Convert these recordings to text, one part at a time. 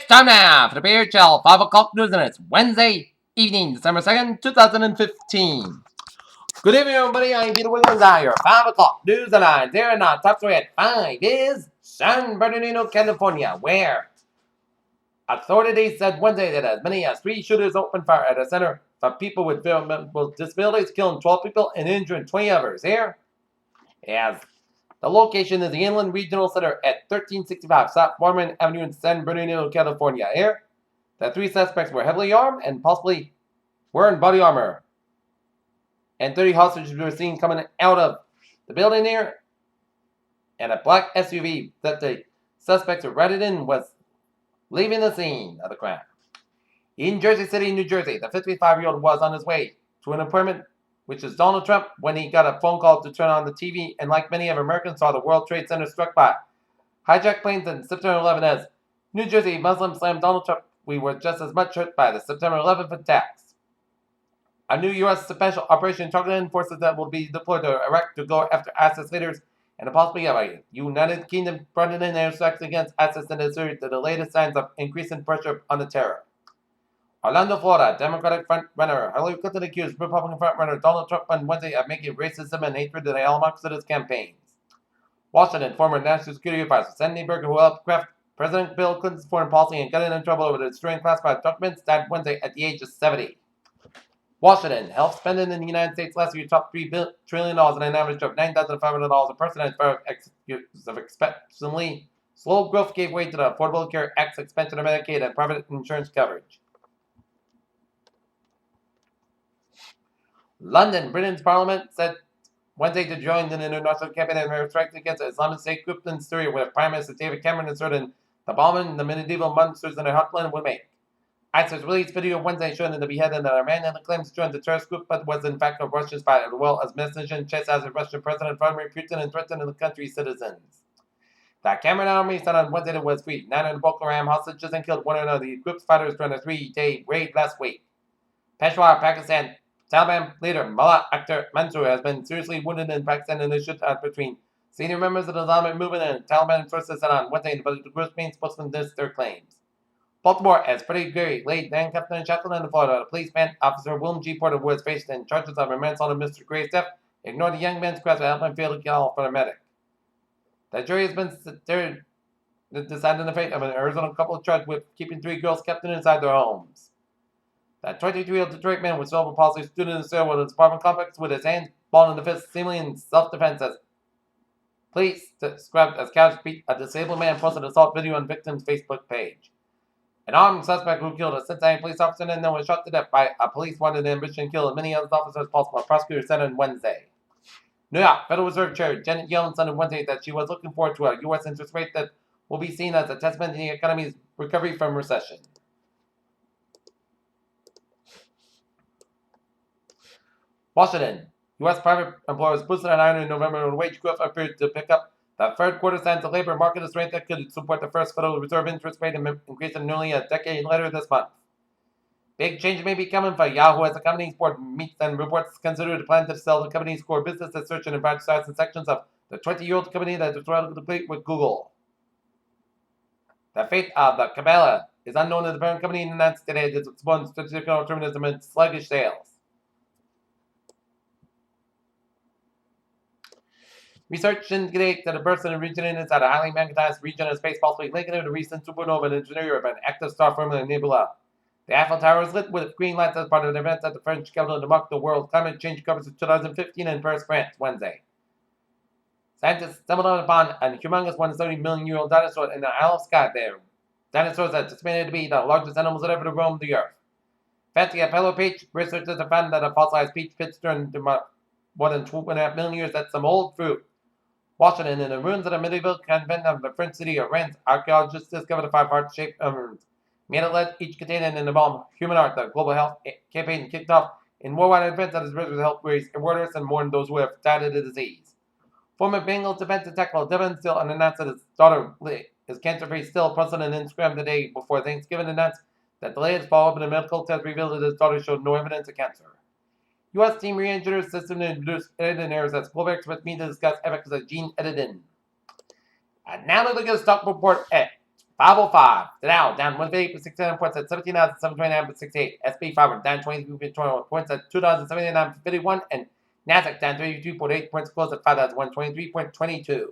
time now for the Beer Chill 5 o'clock news, and it's Wednesday evening, December 2nd, 2015. Good evening, everybody. I'm Peter Wiggins. Your 5 o'clock news, and I'm there in our top story at 5 is San Bernardino, California, where authorities said Wednesday that as many as 3 shooters opened fire at a center for people with disabilities, killing 12 people and injuring 20 others. Here, as the location is the Inland Regional Center at 1365 South Foreman Avenue in San Bernardino, California. Here, the 3 suspects were heavily armed and possibly wearing body armor. And 30 hostages were seen coming out of the building here. And a black SUV that the suspects were riding in was leaving the scene of the crime. In Jersey City, New Jersey, the 55-year-old was on his way to an appointment, which is Donald Trump, when he got a phone call to turn on the TV, and like many of Americans, saw the World Trade Center struck by hijacked planes on September 11 as New Jersey Muslims slammed Donald Trump. We were just as much hurt by the September 11th attacks. A new U.S. special operation targeting forces that will be deployed to Iraq to go after ISIS leaders and possibly a United Kingdom fronted in airstrikes against ISIS in Syria to the latest signs of increasing pressure on the terror. Orlando, Florida, Democratic front-runner Hillary Clinton accused Republican front-runner Donald Trump on Wednesday of making racism and hatred the hallmarks of his campaigns. Washington, former National Security Advisor Sandy Berger, who helped craft President Bill Clinton's foreign policy and got in trouble over destroying classified documents, died Wednesday at the age of 70. Washington, health spending in the United States last year topped $3 trillion and an average of $9,500 a person, as far as expectantly slow growth gave way to the Affordable Care Act's expansion of Medicaid and private insurance coverage. London, Britain's parliament said Wednesday to join an international campaign in strikes against the Islamic State group in Syria, where Prime Minister David Cameron asserted the bombing the medieval monsters in their heartland would make. ISIS released video Wednesday showing the beheading of a man that claims to join the terrorist group, but was in fact a Russian spy, as well as messaging chastising Russian President Vladimir Putin and threatening the country's citizens. The Cameron army said on Wednesday it was freed 900 Boko Haram hostages and killed one of the group's fighters during a 3-day raid last week. Peshawar, Pakistan, Taliban leader Mullah Akhtar Mansour has been seriously wounded in Pakistan in a shootout between senior members of the Islamic movement and Taliban forces said on Wednesday, but the group's main spokesman dissed their claims. Baltimore, as Freddie Gray laid handcuffed and shackled in Florida, the police man officer William G. Porter was faced in charges of manslaughter of Mr. Gray's death, ignored the young man's cries to help him fail to call for a medic. The jury has been deciding the fate of an Arizona couple charged with keeping 3 girls kept inside their homes. The 23-year-old Detroit man with cerebral palsy stood in the stairwell of his apartment complex with his hands balled in the fist, seemingly in self-defense, as police described as couch beat a disabled man posted an assault video on victim's Facebook page. An armed suspect who killed a Cincinnati police officer and then was shot to death by a police wanted in ambush and killed many other officers possible, a prosecutor said on Wednesday. New York Federal Reserve Chair Janet Yellen said on Wednesday that she was looking forward to a U.S. interest rate that will be seen as a testament to the economy's recovery from recession. Washington, U.S. private employers boosted an iron in November when wage growth appeared to pick up. The third quarter signs the labor market is strength that could support the first Federal Reserve interest rate increase in nearly a decade later this month. Big change may be coming for Yahoo as the company's board meets and reports considered a plan to sell the company's core business as search and advertising sections of the 20-year-old company that is trying to compete with Google. The fate of the Cabela is unknown as the parent company announced today that its one strategic alternatives amid sluggish sales. Research indicates that a burst in originating inside a highly magnetized region of space possibly linked to the recent supernova in the interior of an active star forming a nebula. The Eiffel Tower is lit with green lights as part of an event at the French capital to mark the World Climate Change Conference of 2015 in Paris, France, Wednesday. Scientists stumbled upon a humongous 170-million-year-old dinosaur in the Isle of Skye there. Dinosaurs are estimated to be the largest animals that ever to roam the earth. Fancy Apollo peach, researchers have found that a fossilized peach fits during more than 2.5 million years. That's some old fruit. Washington, in the ruins of the medieval convent of the French city of Rennes, archaeologists discovered 5 heart-shaped urns. Made of lead, each containing in the bomb human art. The global health campaign kicked off in worldwide events that has risen to help raise awareness and mourn those who have died of the disease. Former Bengals defensive tackle Devin Still announced that his daughter is cancer-free. Still posted on Instagram the day before Thanksgiving announced that the latest follow-up in a medical test revealed that his daughter showed no evidence of cancer. U.S. team re-engineers system to introduce editing errors as global experts meet to discuss effects of gene editing. And now let's look at the stock report at 505. Dow down 158.69 points at 17,729.68. SP 500 down 23.21 points at 2,079.51. And Nasdaq down 32.8 points, closed at 5,123.22.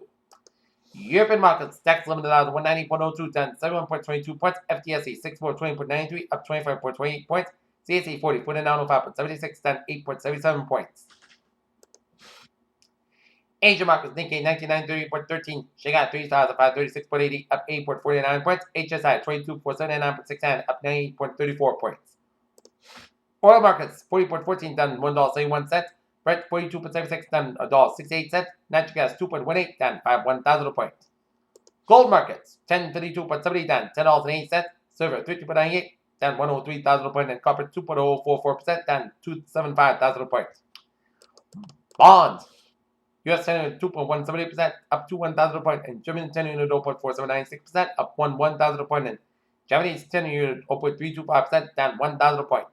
European markets, DAX limited out 190.02, down 71.22 points. FTSE 6420.93, up 25.28 points. CAC 40, 49.05.76, down 8.77 points. Asia markets, Nikkei 9930.13, Shanghai 3,536.80, up 8.49 points. HSI 22,479.69, up 98.34 points. Oil markets, 40.14, down $1.71. Brent 42.76, down $1.68. Natural gas 2.18, down 1,000 points. Gold markets, 1032.70, down $10.08. Silver 50.98, down 103,000 points. And copper 2.044%, down 275,000 points. Bonds, US 10 2.178%, up 1,000 points. And German 10 unit 0.4796%, up 1,000 points. And Japanese 10 unit 0.325%, down 1,000 points.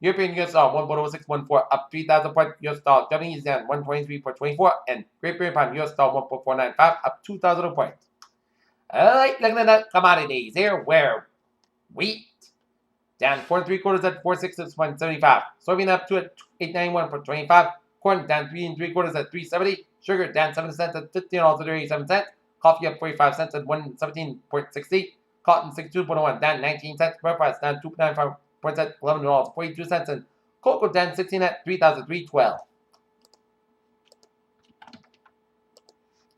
European US dollar 1.0614, up 3,000 points. US dollar Japanese yen 123.24, and Great Britain US dollar 1.495, up 2,000 points. Alright, looking at the commodities here, where wheat down 4 3/4 at 466.75, soybean up to at 891.25, corn down 3 3/4 at 370, sugar down 7 cents at $15.37, coffee up 45 cents at 117.60, cotton 62.01 down 19 cents, bread price down 2.95 points at $11.42, and cocoa down 16 at $3,312.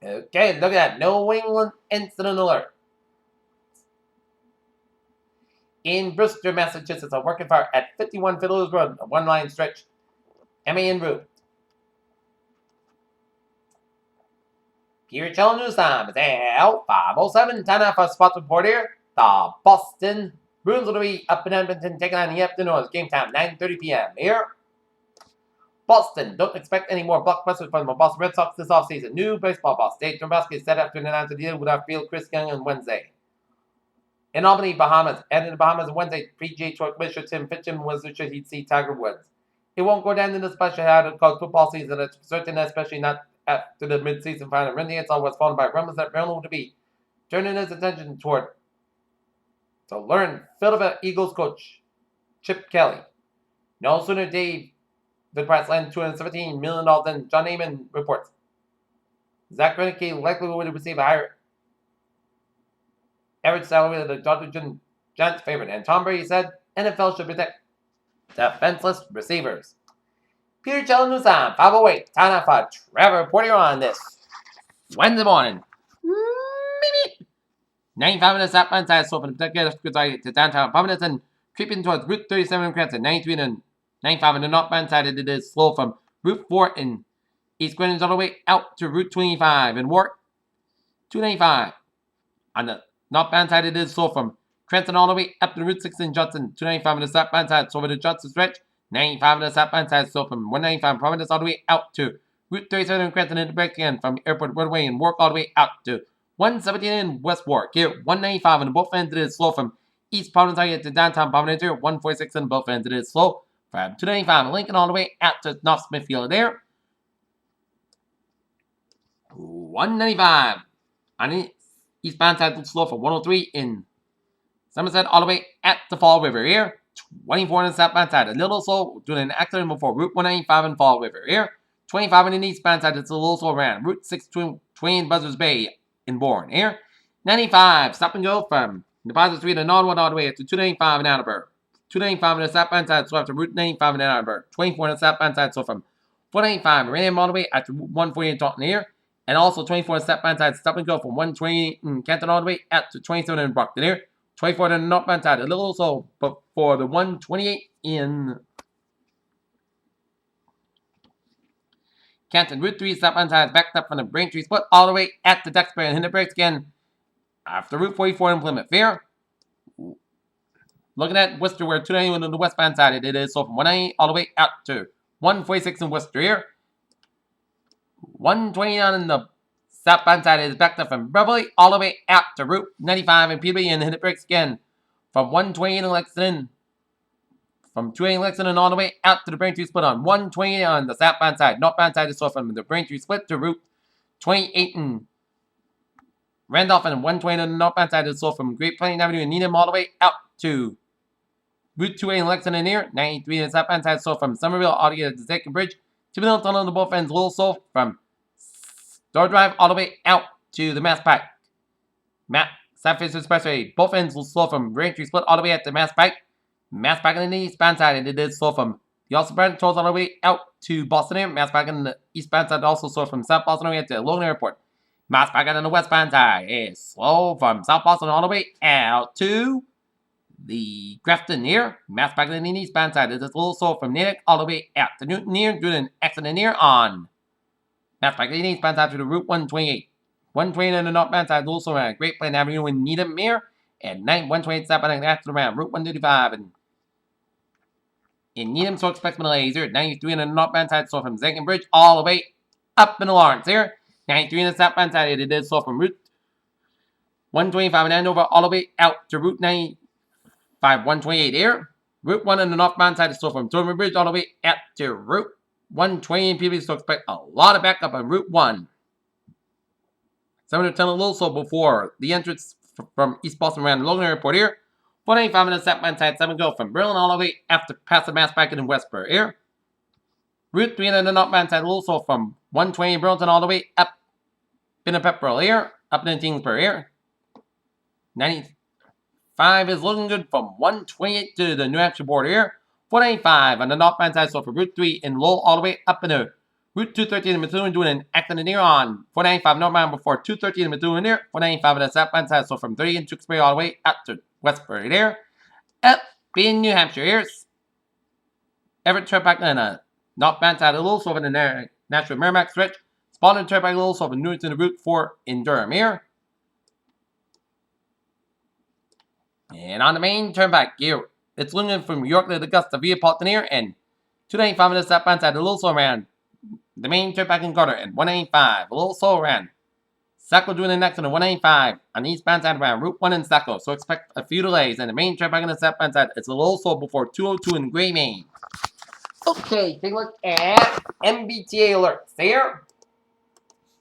Okay, look at that. New England incident alert. In Brewster, Massachusetts, a working fire at 51 Fiddlers Road, a one-line stretch, MAN route. Here Channel News Time is out 5:07. Time now for a sports report here. The Boston Bruins will be up in Edmonton, taking on the Afternoons. Game time 9:30 p.m. here. Boston, don't expect any more blockbusters from the Boston Red Sox this offseason. New baseball boss Dave Dombrowski is set after an announce a deal with our field Chris Young on Wednesday. In Albany, Bahamas, and in the Bahamas on Wednesday, PGA Tour Commissioner Tim Finchem was sure he'd see Tiger Woods. It won't go down in the special how called football season, it's certain, especially not after the mid-season final. Randy Edsall was followed by rumors that Maryland would be turning his attention toward to learn Philadelphia Eagles coach Chip Kelly. No sooner Dave the price landed $217 million than John Heyman reports. Zach Greinke likely would receive a higher average salary of the Dodger Giants' favorite. And Tom Brady said NFL should protect defenseless receivers. Peter Channel News Time, 5:08. Time now for Trevor reporting on this Wednesday morning. 95 minutes southbound side slope and to downtown Providence and creeping towards Route 37 in Cranston. 93 and 95 on the northbound side, it is slow from Route 4 in East Greenwich all the way out to Route 25 in Warwick. 295 on the northbound side, it is slow from Cranston all the way up to Route 6 in Johnson. 295 on the southbound side, so over the Johnson stretch. 95 on the southbound side, so from 195 Providence all the way out to Route 37 in Cranston and break again from Airport Roadway and Warwick all the way out to 117 in West Warwick. Here, 195 on both ends, it is slow from East Providence to downtown Providence. Here, 146 on both ends, it is slow from 295 in Lincoln all the way out to North Smithfield there. 195 on the eastbound side, it's slow from 103 in Somerset all the way at the Fall River here. 24 on the southbound side, a little slow due to an accident before Route 195 in Fall River here. 25 on the eastbound side, it's a little slow around Route 6 between Buzzards Bay in Bourne here. 95, stop and go from Deposit Street and Norwood all the way to 295 in Attleboro. 295 on the southbound side, so after Route 95 in Attleboro. 24 on the southbound side, so from 495 Meridian all the way after 148 in Taunton here. And also 24 on the southbound side, stop and go from 120 in Canton all the way out to 27 in Brockton here. 24 on the northbound side, a little slow, but for the 128 in Canton. Route 3 southbound side backed up from the Braintree split all the way at the Duxbury and Hinder breaks again after Route 44 in Plymouth here. Looking at Worcester, where 291 on the westbound side, it is so from 190 all the way out to 146 in Worcester here. 129 on the southbound side is backed up from Beverly all the way out to Route 95 in Peabody and hit it breaks again from 128 in Lexington. From 280 in Lexington all the way out to the Braintree split on 128 on the southbound side. Northbound side is so from the Braintree split to Route 28 in Randolph and 120 on the northbound side of the slope from Great Plains Avenue and Needham all the way out to Route 2A in Lexington near 93 on the southbound side of the slope from Somerville all the way to the Second Bridge. 2 Middle Tunnel on the both ends, Little Slope from Star Drive all the way out to the Mass Pike. Southfish Expressway, both ends will slow from Braintree Split all the way out to Mass Pike. Mass Pike on the eastbound side, and it is slow from the also Brandon Tolls all the way out to Boston Air. Mass Pike on the eastbound side also slow from South Boston all the way out to Logan Airport. Mass Pike on the westbound side is slow from South Boston all the way out to the Grafton near. Mass Pike on the eastbound side is a little slow from Natick all the way out to Newton near, due to an accident near on Mass Pike on the eastbound side to the Route 128. 120 on the northbound side, also around Great Plains Avenue in Needham Mere, and 128 southbound after around Route 135 and in Needham, so expect delays here. 93 on the northbound side, so from Zankin Bridge all the way up in Lawrence here. 93 on the southbound side, it is so from Route 125 in Andover all the way out to Route 95, 128 here. Route 1 on the northbound side is so from Thurman Bridge all the way out to Route 120 in PB, so expect a lot of backup on Route 1. 710 a little slow before the entrance from East Boston around Logan Airport here. 495 on the southbound side, 7 go from Berlin all the way after past the Mass Pike in Westboro here. Route 3 on the northbound side, also from 120 in Burlington all the way up in the Pepperell here, up in Kingsbury here. 95 is looking good from 128 to the New Hampshire border here. 495 on the northbound side, so for Route 3 in Lowell all the way up in the Route 213 in Methuen doing an accident near on 495 northbound before 213 in Methuen near. 495 on the southbound side, so from 30 in Tewksbury all the way up to Westbury there. Up in New Hampshire here's Everett Turnpike on the northbound side a little slow in the Nashville Merrimack stretch. Spalding Turnpike a little slow in Newton Route 4 in Durham here. And on the main turnpike here, it's looking from York to Augusta via Paulton here, and 295 on the southbound side a little slow around the main turnpike in Carter, and 185 a little slow around Saco doing the next on the 185 on the eastbound side around Route 1 in Saco, so expect a few delays, and the main turnpike on the southbound side it's a little slow before 202 in Gray, Maine. Okay, take a look at MBTA alerts there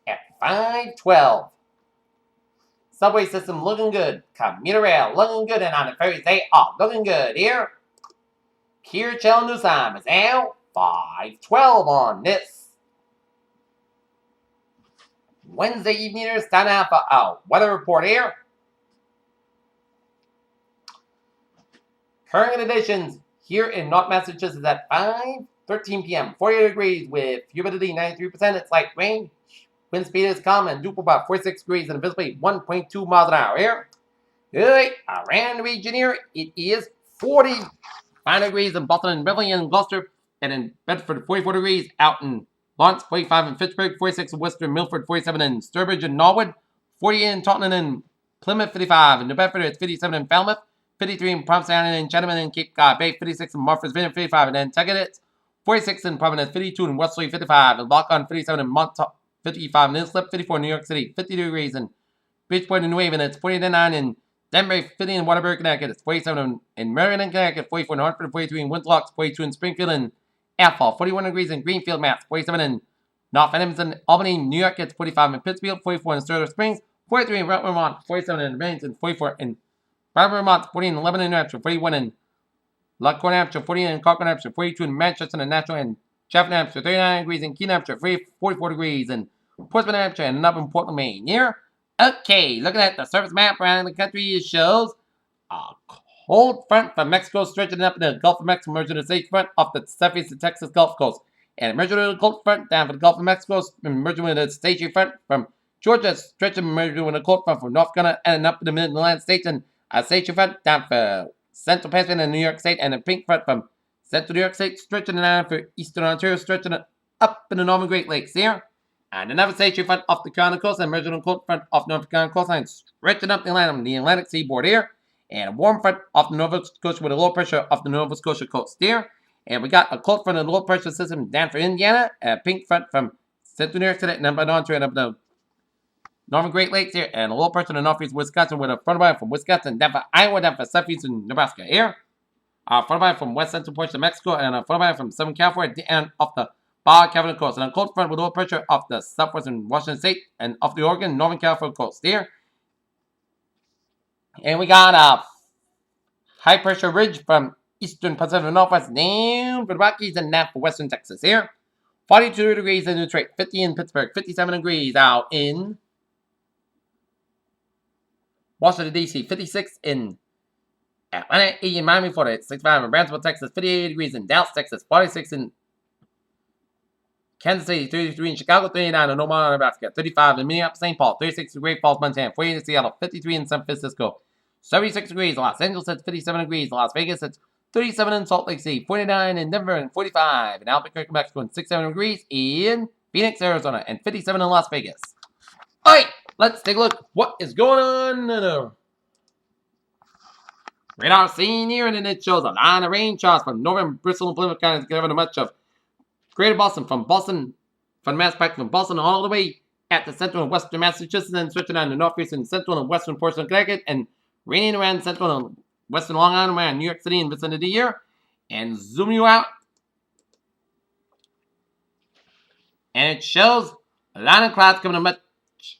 at 512. Subway system looking good. Commuter rail looking good, and on the ferries they are looking good here. Pier Channel News time is out 512 on this Wednesday evening. It's time now for our weather report here. Current conditions here in North Massachusetts at 5:13 p.m. 48 degrees with humidity 93%. It's light rain. Wind speed is calm and dew about 46 degrees and visibility 1.2 miles an hour here. Good. Around the region here, it is 45 degrees in Boston and Beverly and Gloucester, and in Bedford 44 degrees. Out in Lawrence 45 in Fitchburg, 46 in Worcester, Milford 47 in Sturbridge and Norwood, 40 in Taunton and Plymouth 55 in New Bedford. It's 57 in Falmouth, 53 in Provincetown and in Chatham and Cape Cod Bay, 56 in Martha's Vineyard 55 in Nantucket. It's 46 in Providence, 52 in Wesley 55 in Lockon, 57 in Montauk 55 in Islip, 54 in New York City, 52 degrees in Bridgeport and New Haven. It's 49 in Denver, 50 in Waterbury, Connecticut. It's 47 in Marion, Connecticut, 44 in Hartford, 43 in Winthrop, 42 in Springfield and Athol, 41 degrees in Greenfield, Mass, 47 in North Adamson, Albany, New York. It's 45 in Pittsfield, 44 in Sterling Springs, 43 in Rutland, Vermont, 47 in Remington, 44 in Barbara, Vermont, 40 in Lebanon, New Hampshire, 41 in Lacroix, New Hampshire, 40 in Concord, New Hampshire, 42 in Manchester and Nashville and Chatham, New Hampshire, 39 degrees in Keene, New Hampshire, 44 degrees in Portsmouth, New Hampshire, and up in Portland, Maine here. Okay, looking at the surface map around the country, it shows a cold front from Mexico stretching up in the Gulf of Mexico, merging the state front off the southeast of Texas Gulf Coast. And merging with the cold front down for the Gulf of Mexico, merging with the station front from Georgia, stretching merging with the cold front from North Carolina and up in the Mid-Atlantic states, and a station front down for Central Pennsylvania and New York State, and a pink front from Central New York State, stretching down for Eastern Ontario, stretching up in the Northern Great Lakes here. And another station front off the Carolina coast, and merging with the cold front off the North Carolina coastline, stretching up the Atlantic seaboard here. And a warm front off the Nova Scotia with a low pressure off the Nova Scotia coast here. And we got a cold front and low pressure system down for Indiana, a pink front from Central New York State and up in Ontario and up the Northern Great Lakes here, and a low pressure in the northeast Wisconsin with a front line from Wisconsin down for Iowa, down for southeastern Nebraska here. A front line from west central portion of Mexico, and a front line from southern California down off the Baja California coast, and a cold front with low pressure off the southwestern Washington State and off the Oregon Northern California coast here. And we got a high pressure ridge from eastern Pacific Northwest down for the Rockies and now for western Texas here. 42 degrees in Detroit, 50 in Pittsburgh, 57 degrees out in Washington, D.C., 56 in Atlanta, 80 in Miami, Florida, 65 in Brownsville, Texas, 58 degrees in Dallas, Texas, 46 in Kansas City, 33 in Chicago, 39 in Omaha, Nebraska, 35 in Minneapolis, St. Paul, 36 in Great Falls, Montana, 48 in Seattle, 53 in San Francisco, 76 degrees in Los Angeles, it's 57 degrees in Las Vegas, it's 37 in Salt Lake City, 49 in Denver, and 45 in Albuquerque, Mexico, and 67 degrees in Phoenix, Arizona, and 57 in Las Vegas. All right, let's take a look what is going on in the radar scene here, and it shows a line of rain showers from northern Bristol and Plymouth counties covering much of Greater Boston, from Mass Pike, from Boston all the way at the central and western Massachusetts, and switching on the northeastern, central, and western portion of Connecticut, and raining around central and western Long Island, around New York City and vicinity here. And zoom you out, and it shows a line of clouds coming to much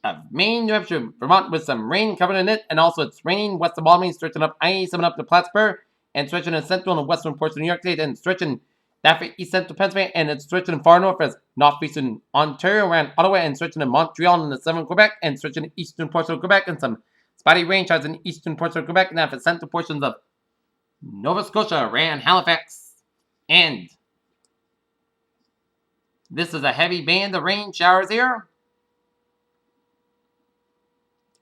of Maine, New Hampshire, Vermont, with some rain covering it, and also it's raining west of Albany, stretching up I-87 up to Plattsburgh, and stretching in central and western portion of New York State, and stretching that for east central Pennsylvania, and it's stretching far north as northeastern Ontario, around Ottawa, and stretching in Montreal and the southern Quebec, and stretching in eastern portion of Quebec, and some spotty rain showers in eastern portion of Quebec, and that for central portions of Nova Scotia, around Halifax, and this is a heavy band of rain showers here.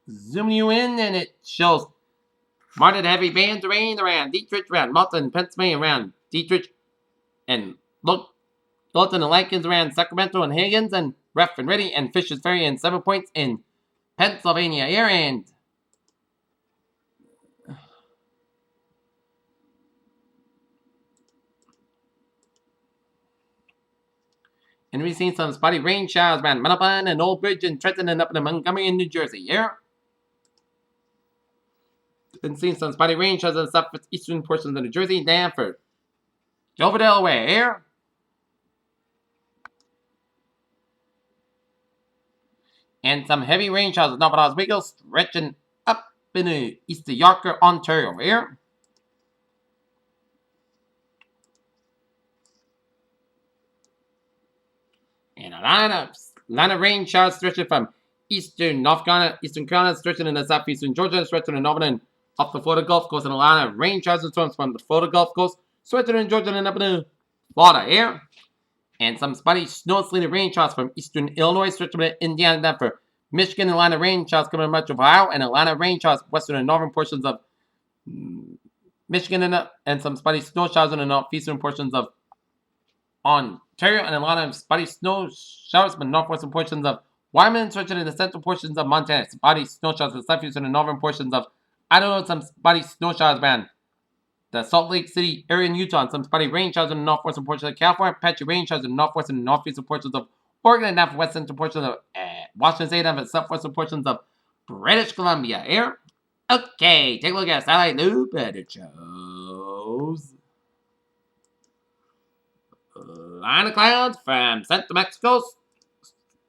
Zooming you in, and it shows marked heavy bands of rain around Dietrich, around Malton, Pennsylvania, around Dietrich, and Lawton and Likens around Sacramento and Higgins, and Ref and Ready and Fishers Ferry and 7 Points in Pennsylvania here, and we've seen some spotty rain showers around Manalapan and Old Bridge and Trenton and up in Montgomery in New Jersey here. Been seeing some spotty rain showers in the southeastern portions of New Jersey, down for Dover, Delaware here. And some heavy rain showers at North Oswego, stretching up in east of Yorker, Ontario here. And a line of rain showers stretching from eastern North Carolina, eastern Carolina, stretching in the southeastern Georgia, stretching in Northern and up the Florida Gulf Coast, and a line of rain showers and storms from the Florida Gulf Coast, stretching in Georgia and up in Florida here. And some spotty snow and sleety rain showers from eastern Illinois, stretching in Indiana, down for Michigan, and a line of rain showers coming much of Ohio, and a line of rain showers western and northern portions of Michigan, and some spotty snow showers in the northeastern portions of Ontario, and a lot of spotty snow showers in the northwestern portions of Wyoming, stretching in the central portions of Montana. Spotty snow showers in the southeastern and northern portions of Idaho, some spotty snow showers around the Salt Lake City area in Utah, and some spotty rain showers in the northwestern portions of California, patchy rain showers in the northwestern and northeastern portions of Oregon, and now for west central portions of Washington State, and for southwestern portions of British Columbia here. Okay, take a look at satellite loop, and it shows line of clouds from central Mexico,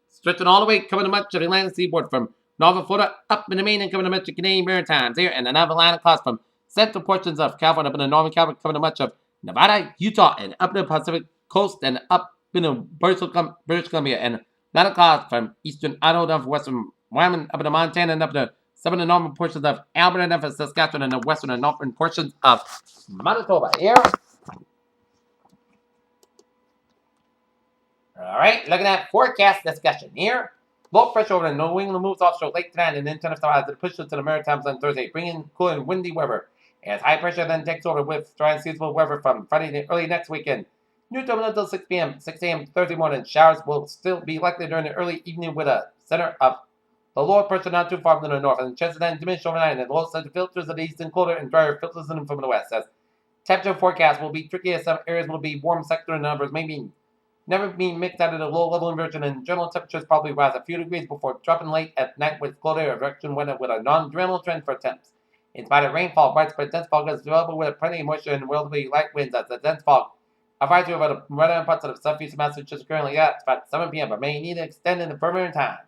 stretching all the way, coming to much of the Atlantic seaboard from northern Florida up into Maine, and coming to much of Canadian Maritimes here, and another line of clouds from central portions of California up in the northern California, coming to much of Nevada, Utah, and up the Pacific coast, and up into British Columbia, and line of clouds from eastern Idaho down for western Wyoming, up into Montana, and up to southern and northern portions of Alberta, and up to Saskatchewan, and the western and northern portions of Manitoba here. Alright, looking at forecast discussion here. Low pressure over the New England moves offshore late tonight and into the as it pushes to the Maritimes on Thursday, bringing cool and windy weather. As high pressure then takes over with dry and seasonable weather from Friday to early next weekend. Neutral until 6 p.m., 6 a.m. Thursday morning. Showers will still be likely during the early evening with a center of the lower pressure not too far from the north, and the chances then diminish overnight, and the low center filters of the east and colder and drier filters in from the west. As temperature forecast will be tricky as some areas will be warm sector and numbers maybe never being mixed out of the low-level inversion, and general temperatures probably rise a few degrees before dropping late at night with cold air direction weather with a non-diurnal trend for temps. In spite of rainfall, widespread dense fog is available with plenty of moisture and relatively light winds as the dense fog advisory over the northern parts of the southeast of Massachusetts currently at about 7 p.m. but may need to extend in the further time.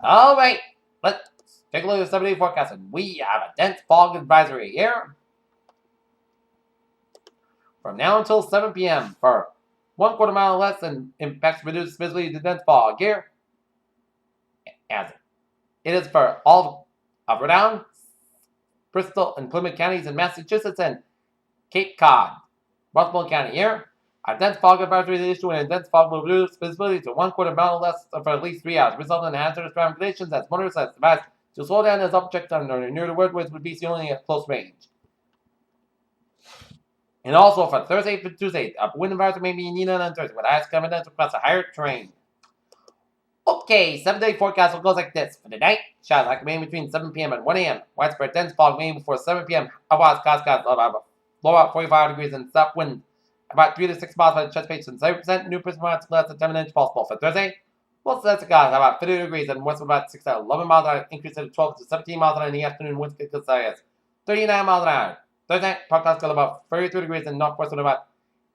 All right, let's clouds. Take a look at the 7-day forecast, and we have a dense fog advisory here from now until 7 p.m. for 1/4 mile less and impacts reduced visibility to dense fog here. As it is for all of Rhode Island, Bristol, and Plymouth counties in Massachusetts and Cape Cod, Baltimore County here. A dense fog advisory is issued, and a dense fog will reduce visibility to 1/4 mile less for at least 3 hours, resulting in hazardous driving conditions as motorists are advised to slow down as objects are near the roadways would be seen only at close range. And also for Thursday to Tuesday, a wind advisory may be needed on Thursday with highest confidence across a higher terrain. Okay, 7-day forecast will go like this. For the night, showers like maybe between 7 p.m. and 1 a.m. Widespread dense fog maybe before 7 p.m. Otherwise, low about 45 degrees and south wind about 3 to 6 miles by the chesapeake and 70% new precipitation less than 10 inches possible. For Thursday, most of the skies about 50 degrees and west about 6 to 11 miles an hour, increase to 12 to 17 miles an hour in the afternoon, winds get as high as 39 miles an hour. Thursday, forecast got about 33 degrees and northwest with about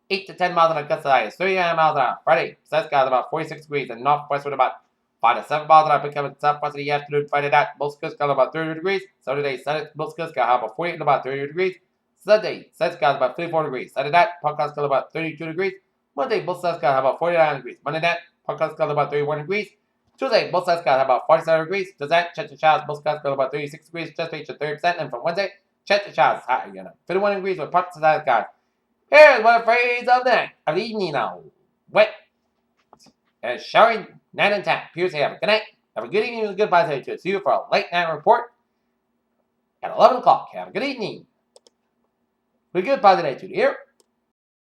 8 to 10 miles an hour, gusts as high as 39 miles an hour. Friday, skies about 46 degrees and northwest with about 5 to 7 miles an hour, picking up in southwest of the afternoon. Friday night, most skies got about 30 degrees. Saturday, most skies got about 48 and about 30 degrees. Sunday, skies got about 34 degrees. Saturday night, forecast got about 32 degrees. Monday, both skies got about 49 degrees. Monday night, forecast got about 31 degrees. Tuesday, both skies got about 47 degrees. Tuesday, check the showers, both skies got about 36 degrees. Chesapeake at 30%. And from Wednesday, check the showers, high again. 51 degrees with parts of the skies. Here's what phrase of the night, of the evening now. Wet and showery, night and time. Here's have a good night. Have a good evening and a good bye to see you for a late night report at 11 o'clock. Have a good evening. With good positive attitude here.